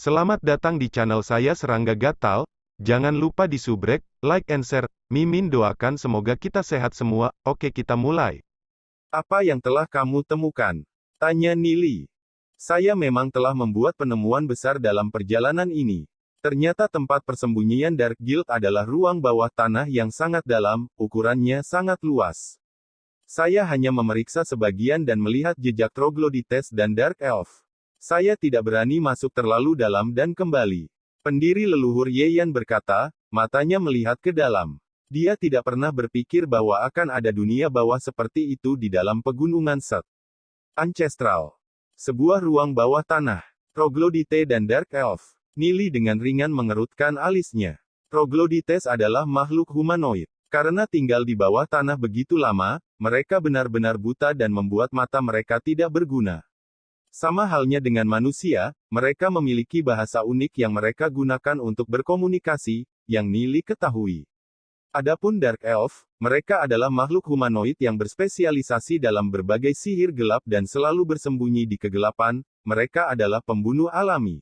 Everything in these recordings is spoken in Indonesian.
Selamat datang di channel saya Serangga Gatal. Jangan lupa di subrek, like and share. Mimin doakan semoga kita sehat semua. Oke, kita mulai. Apa yang telah kamu temukan? Tanya Nili. Saya memang telah membuat penemuan besar dalam perjalanan ini. Ternyata tempat persembunyian Dark Guild adalah ruang bawah tanah yang sangat dalam, ukurannya sangat luas. Saya hanya memeriksa sebagian dan melihat jejak Troglodytes dan Dark Elf. Saya tidak berani masuk terlalu dalam dan kembali. Pendiri leluhur Yeyan berkata, matanya melihat ke dalam. Dia tidak pernah berpikir bahwa akan ada dunia bawah seperti itu di dalam pegunungan Set. Ancestral. Sebuah ruang bawah tanah. Troglodytes dan Dark Elf. Nili dengan ringan mengerutkan alisnya. Troglodytes adalah makhluk humanoid. Karena tinggal di bawah tanah begitu lama, mereka benar-benar buta dan membuat mata mereka tidak berguna. Sama halnya dengan manusia, mereka memiliki bahasa unik yang mereka gunakan untuk berkomunikasi, yang Nili ketahui. Adapun Dark Elf, mereka adalah makhluk humanoid yang berspesialisasi dalam berbagai sihir gelap dan selalu bersembunyi di kegelapan, mereka adalah pembunuh alami.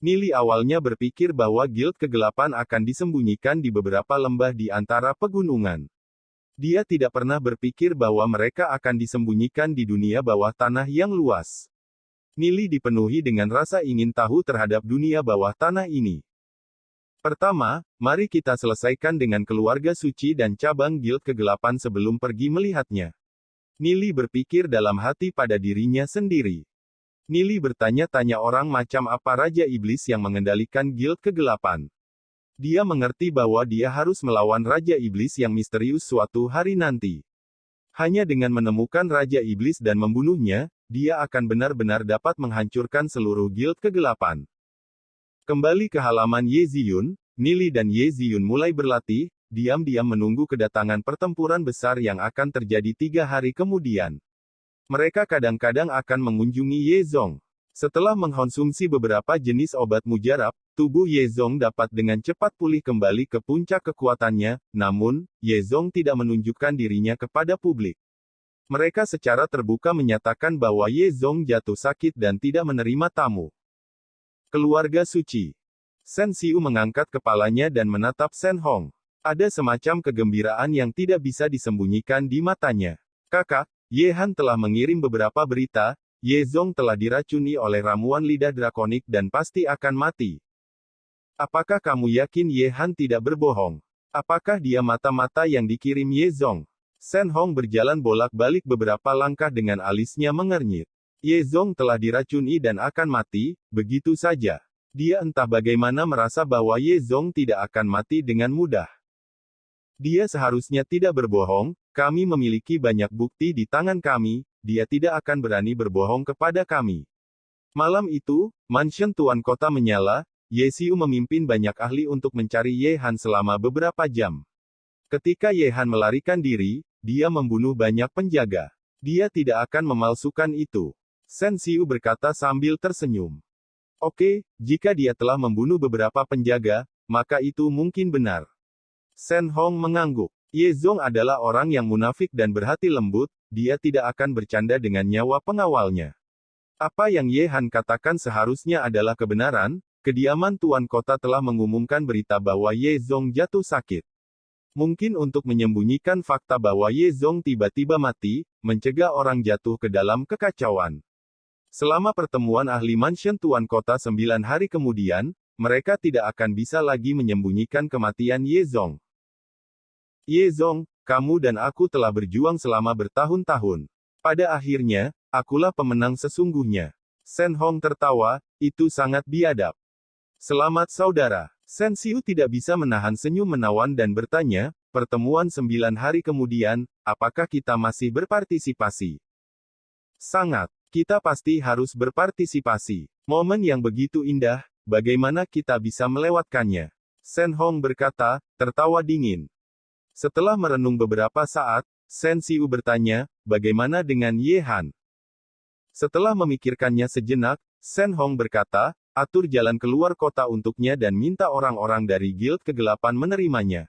Nili awalnya berpikir bahwa Guild Kegelapan akan disembunyikan di beberapa lembah di antara pegunungan. Dia tidak pernah berpikir bahwa mereka akan disembunyikan di dunia bawah tanah yang luas. Nili dipenuhi dengan rasa ingin tahu terhadap dunia bawah tanah ini. Pertama, mari kita selesaikan dengan keluarga suci dan cabang Guild Kegelapan sebelum pergi melihatnya. Nili berpikir dalam hati pada dirinya sendiri. Nili bertanya-tanya orang macam apa Raja Iblis yang mengendalikan Guild Kegelapan. Dia mengerti bahwa dia harus melawan Raja Iblis yang misterius suatu hari nanti. Hanya dengan menemukan Raja Iblis dan membunuhnya, dia akan benar-benar dapat menghancurkan seluruh Guild Kegelapan. Kembali ke halaman Yeziyun, Nili dan Yeziyun mulai berlatih, diam-diam menunggu kedatangan pertempuran besar yang akan terjadi 3 hari kemudian. Mereka kadang-kadang akan mengunjungi Yezong. Setelah mengkonsumsi beberapa jenis obat mujarab, tubuh Yezong dapat dengan cepat pulih kembali ke puncak kekuatannya, namun, Yezong tidak menunjukkan dirinya kepada publik. Mereka secara terbuka menyatakan bahwa Yezong jatuh sakit dan tidak menerima tamu. Keluarga suci. Shen Xiu mengangkat kepalanya dan menatap Shen Hong. Ada semacam kegembiraan yang tidak bisa disembunyikan di matanya. Kakak, Ye Han telah mengirim beberapa berita. Yezong telah diracuni oleh ramuan lidah drakonik dan pasti akan mati. Apakah kamu yakin Ye Han tidak berbohong? Apakah dia mata-mata yang dikirim Yezong? Shen Hong berjalan bolak-balik beberapa langkah dengan alisnya mengernyit. Yezong telah diracuni dan akan mati, begitu saja. Dia entah bagaimana merasa bahwa Yezong tidak akan mati dengan mudah. Dia seharusnya tidak berbohong, kami memiliki banyak bukti di tangan kami. Dia tidak akan berani berbohong kepada kami. Malam itu, mansion Tuan Kota menyala, Ye Xiu memimpin banyak ahli untuk mencari Ye Han selama beberapa jam. Ketika Ye Han melarikan diri, dia membunuh banyak penjaga. Dia tidak akan memalsukan itu. Shen Xiu berkata sambil tersenyum. Oke, jika dia telah membunuh beberapa penjaga, maka itu mungkin benar. Shen Hong mengangguk. Yezong adalah orang yang munafik dan berhati lembut, dia tidak akan bercanda dengan nyawa pengawalnya. Apa yang Ye Han katakan seharusnya adalah kebenaran, kediaman Tuan Kota telah mengumumkan berita bahwa Yezong jatuh sakit. Mungkin untuk menyembunyikan fakta bahwa Yezong tiba-tiba mati, mencegah orang jatuh ke dalam kekacauan. Selama pertemuan ahli mansion Tuan Kota 9 hari kemudian, mereka tidak akan bisa lagi menyembunyikan kematian Yezong. Yezong, kamu dan aku telah berjuang selama bertahun-tahun. Pada akhirnya, akulah pemenang sesungguhnya. Shen Hong tertawa, itu sangat biadab. Selamat saudara. Shen Xiu tidak bisa menahan senyum menawan dan bertanya, pertemuan 9 hari kemudian, apakah kita masih berpartisipasi? Sangat. Kita pasti harus berpartisipasi. Momen yang begitu indah, bagaimana kita bisa melewatkannya? Shen Hong berkata, tertawa dingin. Setelah merenung beberapa saat, Shen Xiu bertanya, bagaimana dengan Ye Han? Setelah memikirkannya sejenak, Shen Hong berkata, atur jalan keluar kota untuknya dan minta orang-orang dari Guild Kegelapan menerimanya.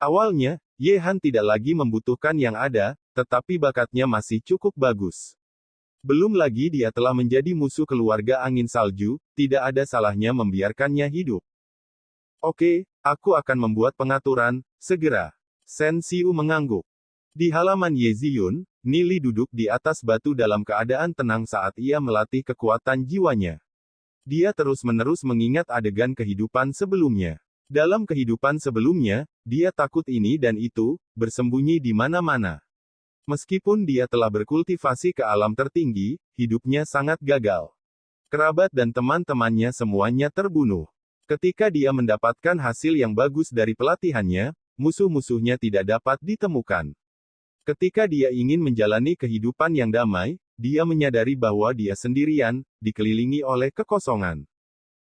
Awalnya, Ye Han tidak lagi membutuhkan yang ada, tetapi bakatnya masih cukup bagus. Belum lagi dia telah menjadi musuh keluarga angin salju, tidak ada salahnya membiarkannya hidup. Oke, aku akan membuat pengaturan, segera. Shen Xiu mengangguk. Di halaman Ye Ziyun, Nili duduk di atas batu dalam keadaan tenang saat ia melatih kekuatan jiwanya. Dia terus-menerus mengingat adegan kehidupan sebelumnya. Dalam kehidupan sebelumnya, dia takut ini dan itu, bersembunyi di mana-mana. Meskipun dia telah berkultivasi ke alam tertinggi, hidupnya sangat gagal. Kerabat dan teman-temannya semuanya terbunuh. Ketika dia mendapatkan hasil yang bagus dari pelatihannya, musuh-musuhnya tidak dapat ditemukan. Ketika dia ingin menjalani kehidupan yang damai, dia menyadari bahwa dia sendirian, dikelilingi oleh kekosongan.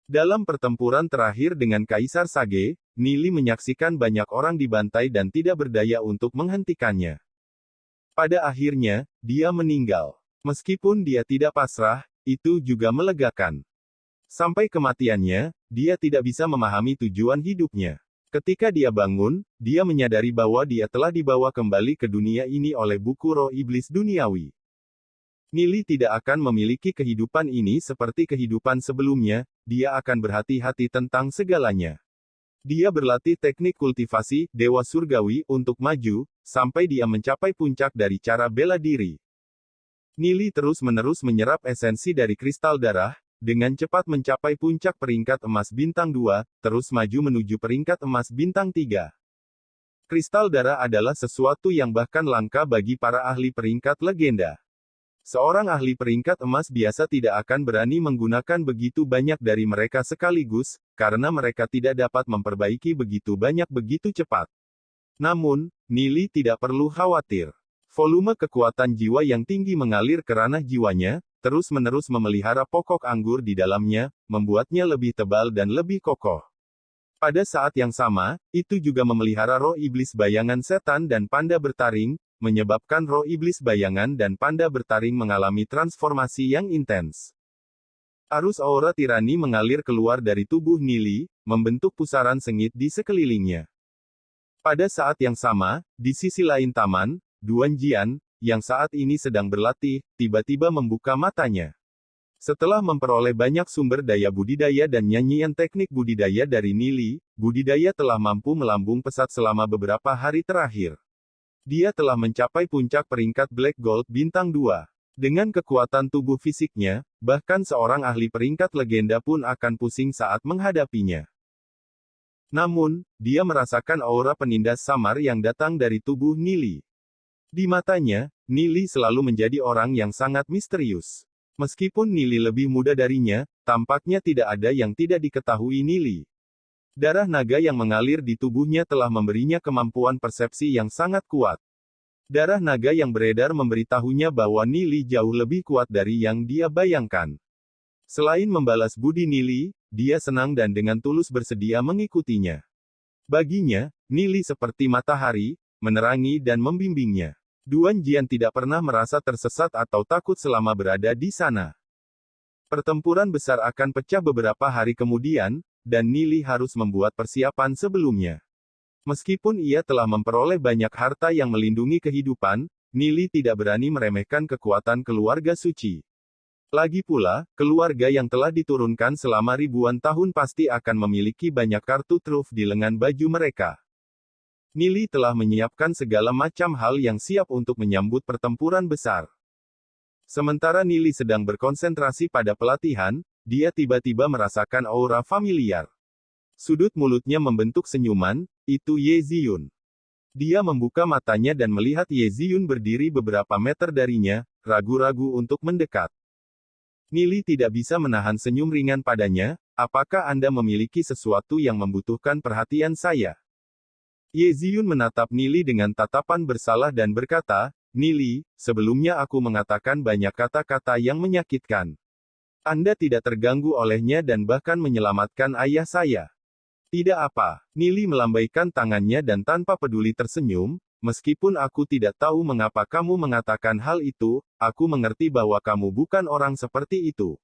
Dalam pertempuran terakhir dengan Kaisar Sage, Nili menyaksikan banyak orang dibantai dan tidak berdaya untuk menghentikannya. Pada akhirnya, dia meninggal. Meskipun dia tidak pasrah, itu juga melegakan. Sampai kematiannya, dia tidak bisa memahami tujuan hidupnya. Ketika dia bangun, dia menyadari bahwa dia telah dibawa kembali ke dunia ini oleh buku roh iblis duniawi. Nili tidak akan memiliki kehidupan ini seperti kehidupan sebelumnya, dia akan berhati-hati tentang segalanya. Dia berlatih teknik kultivasi, Dewa Surgawi, untuk maju, sampai dia mencapai puncak dari cara bela diri. Nili terus-menerus menyerap esensi dari kristal darah, dengan cepat mencapai puncak peringkat emas bintang 2, terus maju menuju peringkat emas bintang 3. Kristal darah adalah sesuatu yang bahkan langka bagi para ahli peringkat legenda. Seorang ahli peringkat emas biasa tidak akan berani menggunakan begitu banyak dari mereka sekaligus, karena mereka tidak dapat memperbaiki begitu banyak begitu cepat. Namun, Nili tidak perlu khawatir. Volume kekuatan jiwa yang tinggi mengalir ke ranah jiwanya, terus-menerus memelihara pokok anggur di dalamnya, membuatnya lebih tebal dan lebih kokoh. Pada saat yang sama, itu juga memelihara roh iblis bayangan setan dan panda bertaring, menyebabkan roh iblis bayangan dan panda bertaring mengalami transformasi yang intens. Arus aura tirani mengalir keluar dari tubuh Nili, membentuk pusaran sengit di sekelilingnya. Pada saat yang sama, di sisi lain taman, Duan Jian, yang saat ini sedang berlatih, tiba-tiba membuka matanya. Setelah memperoleh banyak sumber daya budidaya dan nyanyian teknik budidaya dari Nili, budidaya telah mampu melambung pesat selama beberapa hari terakhir. Dia telah mencapai puncak peringkat Black Gold bintang 2. Dengan kekuatan tubuh fisiknya, bahkan seorang ahli peringkat legenda pun akan pusing saat menghadapinya. Namun, dia merasakan aura penindas samar yang datang dari tubuh Nili. Di matanya, Nili selalu menjadi orang yang sangat misterius. Meskipun Nili lebih muda darinya, tampaknya tidak ada yang tidak diketahui Nili. Darah naga yang mengalir di tubuhnya telah memberinya kemampuan persepsi yang sangat kuat. Darah naga yang beredar memberitahunya bahwa Nili jauh lebih kuat dari yang dia bayangkan. Selain membalas budi Nili, dia senang dan dengan tulus bersedia mengikutinya. Baginya, Nili seperti matahari, menerangi dan membimbingnya. Duan Jian tidak pernah merasa tersesat atau takut selama berada di sana. Pertempuran besar akan pecah beberapa hari kemudian, dan Nili harus membuat persiapan sebelumnya. Meskipun ia telah memperoleh banyak harta yang melindungi kehidupan, Nili tidak berani meremehkan kekuatan keluarga suci. Lagi pula, keluarga yang telah diturunkan selama ribuan tahun pasti akan memiliki banyak kartu truf di lengan baju mereka. Nili telah menyiapkan segala macam hal yang siap untuk menyambut pertempuran besar. Sementara Nili sedang berkonsentrasi pada pelatihan, dia tiba-tiba merasakan aura familiar. Sudut mulutnya membentuk senyuman, itu Ye Ziyun. Dia membuka matanya dan melihat Ye Ziyun berdiri beberapa meter darinya, ragu-ragu untuk mendekat. Nili tidak bisa menahan senyum ringan padanya, apakah Anda memiliki sesuatu yang membutuhkan perhatian saya? Ye Ziyun menatap Nili dengan tatapan bersalah dan berkata, Nili, sebelumnya aku mengatakan banyak kata-kata yang menyakitkan. Anda tidak terganggu olehnya dan bahkan menyelamatkan ayah saya. Tidak apa, Nili melambaikan tangannya dan tanpa peduli tersenyum, meskipun aku tidak tahu mengapa kamu mengatakan hal itu, aku mengerti bahwa kamu bukan orang seperti itu.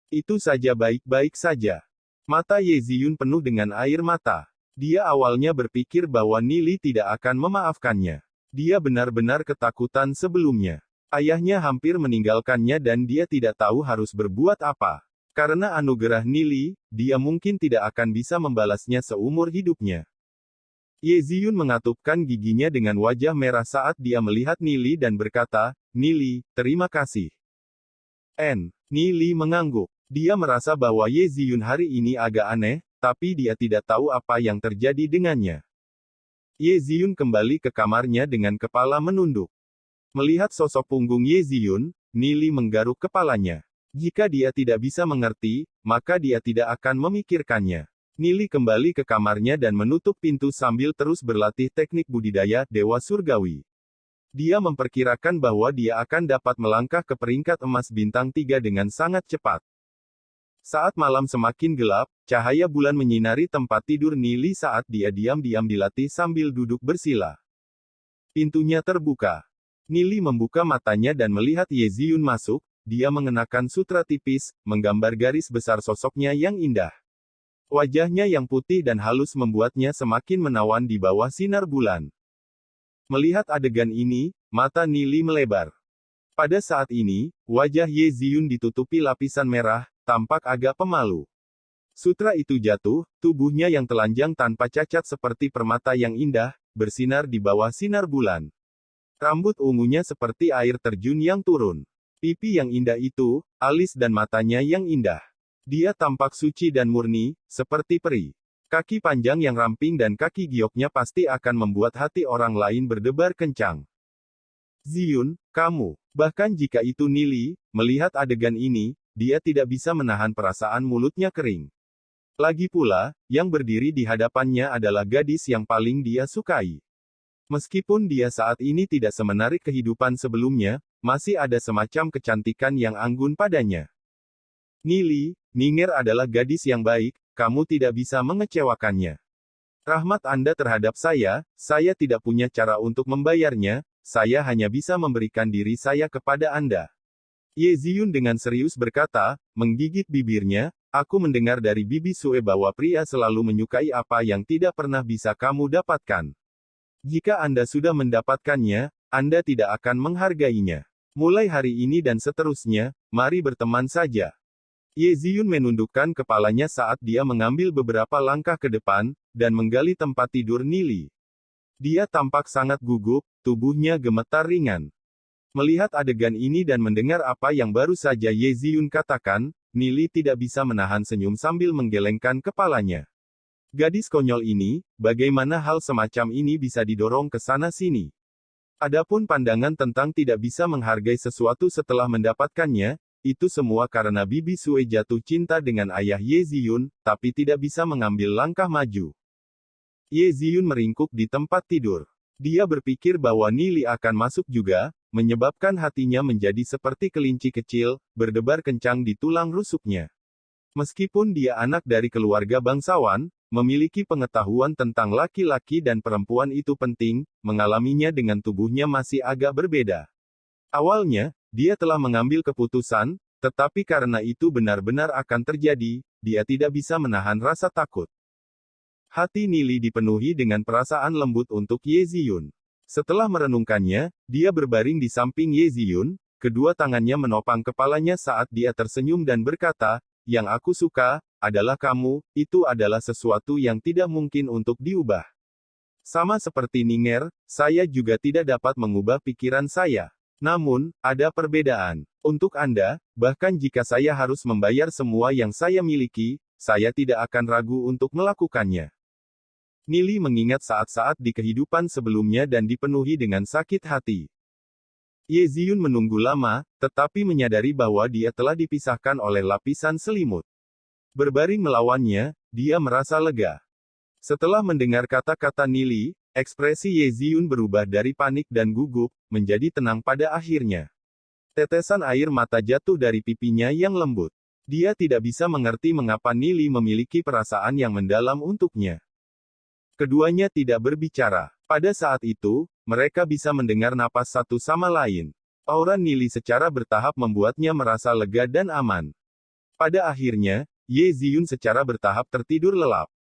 Itu saja baik-baik saja. Mata Ye Ziyun penuh dengan air mata. Dia awalnya berpikir bahwa Nili tidak akan memaafkannya. Dia benar-benar ketakutan sebelumnya. Ayahnya hampir meninggalkannya dan dia tidak tahu harus berbuat apa. Karena anugerah Nili, dia mungkin tidak akan bisa membalasnya seumur hidupnya. Ye Ziyun mengatupkan giginya dengan wajah merah saat dia melihat Nili dan berkata, "Nili, terima kasih." Nili mengangguk. Dia merasa bahwa Ye Ziyun hari ini agak aneh, tapi dia tidak tahu apa yang terjadi dengannya. Ye Ziyun kembali ke kamarnya dengan kepala menunduk. Melihat sosok punggung Ye Ziyun, Nili menggaruk kepalanya. Jika dia tidak bisa mengerti, maka dia tidak akan memikirkannya. Nili kembali ke kamarnya dan menutup pintu sambil terus berlatih teknik budidaya Dewa Surgawi. Dia memperkirakan bahwa dia akan dapat melangkah ke peringkat emas bintang 3 dengan sangat cepat. Saat malam semakin gelap, cahaya bulan menyinari tempat tidur Nili saat dia diam-diam dilatih sambil duduk bersila. Pintunya terbuka. Nili membuka matanya dan melihat Ye Ziyun masuk. Dia mengenakan sutra tipis, menggambar garis besar sosoknya yang indah. Wajahnya yang putih dan halus membuatnya semakin menawan di bawah sinar bulan. Melihat adegan ini, mata Nili melebar. Pada saat ini, wajah Ye Ziyun ditutupi lapisan merah, tampak agak pemalu. Sutra itu jatuh, tubuhnya yang telanjang tanpa cacat seperti permata yang indah, bersinar di bawah sinar bulan. Rambut ungunya seperti air terjun yang turun. Pipi yang indah itu, alis dan matanya yang indah. Dia tampak suci dan murni, seperti peri. Kaki panjang yang ramping dan kaki gioknya pasti akan membuat hati orang lain berdebar kencang. Ziyun, kamu. Bahkan jika itu Nili, melihat adegan ini, dia tidak bisa menahan perasaan mulutnya kering. Lagi pula, yang berdiri di hadapannya adalah gadis yang paling dia sukai. Meskipun dia saat ini tidak semenarik kehidupan sebelumnya, masih ada semacam kecantikan yang anggun padanya. Nili, Ning'er adalah gadis yang baik, kamu tidak bisa mengecewakannya. Rahmat Anda terhadap saya tidak punya cara untuk membayarnya, saya hanya bisa memberikan diri saya kepada Anda. Ye Ziyun dengan serius berkata, menggigit bibirnya, aku mendengar dari Bibi Sue bahwa pria selalu menyukai apa yang tidak pernah bisa kamu dapatkan. Jika Anda sudah mendapatkannya, Anda tidak akan menghargainya. Mulai hari ini dan seterusnya, mari berteman saja. Ye Ziyun menundukkan kepalanya saat dia mengambil beberapa langkah ke depan, dan menggali tempat tidur Nili. Dia tampak sangat gugup, tubuhnya gemetar ringan. Melihat adegan ini dan mendengar apa yang baru saja Ye Ziyun katakan, Nili tidak bisa menahan senyum sambil menggelengkan kepalanya. Gadis konyol ini, bagaimana hal semacam ini bisa didorong ke sana-sini? Adapun pandangan tentang tidak bisa menghargai sesuatu setelah mendapatkannya, itu semua karena Bibi Sue jatuh cinta dengan ayah Ye Ziyun, tapi tidak bisa mengambil langkah maju. Ye Ziyun meringkuk di tempat tidur. Dia berpikir bahwa Nili akan masuk juga, menyebabkan hatinya menjadi seperti kelinci kecil, berdebar kencang di tulang rusuknya. Meskipun dia anak dari keluarga bangsawan, memiliki pengetahuan tentang laki-laki dan perempuan itu penting, mengalaminya dengan tubuhnya masih agak berbeda. Awalnya, dia telah mengambil keputusan, tetapi karena itu benar-benar akan terjadi, dia tidak bisa menahan rasa takut. Hati Nili dipenuhi dengan perasaan lembut untuk Ye Ziyun. Setelah merenungkannya, dia berbaring di samping Ye Ziyun, kedua tangannya menopang kepalanya saat dia tersenyum dan berkata, yang aku suka, adalah kamu, itu adalah sesuatu yang tidak mungkin untuk diubah. Sama seperti Ning'er, saya juga tidak dapat mengubah pikiran saya. Namun, ada perbedaan. Untuk Anda, bahkan jika saya harus membayar semua yang saya miliki, saya tidak akan ragu untuk melakukannya. Nili mengingat saat-saat di kehidupan sebelumnya dan dipenuhi dengan sakit hati. Ye Ziyun menunggu lama, tetapi menyadari bahwa dia telah dipisahkan oleh lapisan selimut. Berbaring melawannya, dia merasa lega. Setelah mendengar kata-kata Nili, ekspresi Ye Ziyun berubah dari panik dan gugup, menjadi tenang pada akhirnya. Tetesan air mata jatuh dari pipinya yang lembut. Dia tidak bisa mengerti mengapa Nili memiliki perasaan yang mendalam untuknya. Keduanya tidak berbicara. Pada saat itu, mereka bisa mendengar napas satu sama lain. Aura Nili secara bertahap membuatnya merasa lega dan aman. Pada akhirnya, Ye Ziyun secara bertahap tertidur lelap.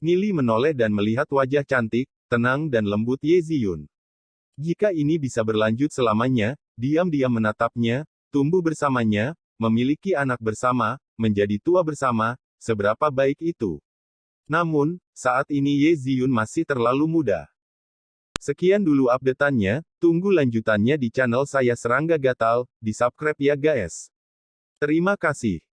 Nili menoleh dan melihat wajah cantik, tenang dan lembut Ye Ziyun. Jika ini bisa berlanjut selamanya, diam-diam menatapnya, tumbuh bersamanya, memiliki anak bersama, menjadi tua bersama, seberapa baik itu. Namun, saat ini Ye Ziyun masih terlalu muda. Sekian dulu update-annya, tunggu lanjutannya di channel saya Serangga Gatal, di subscribe ya guys. Terima kasih.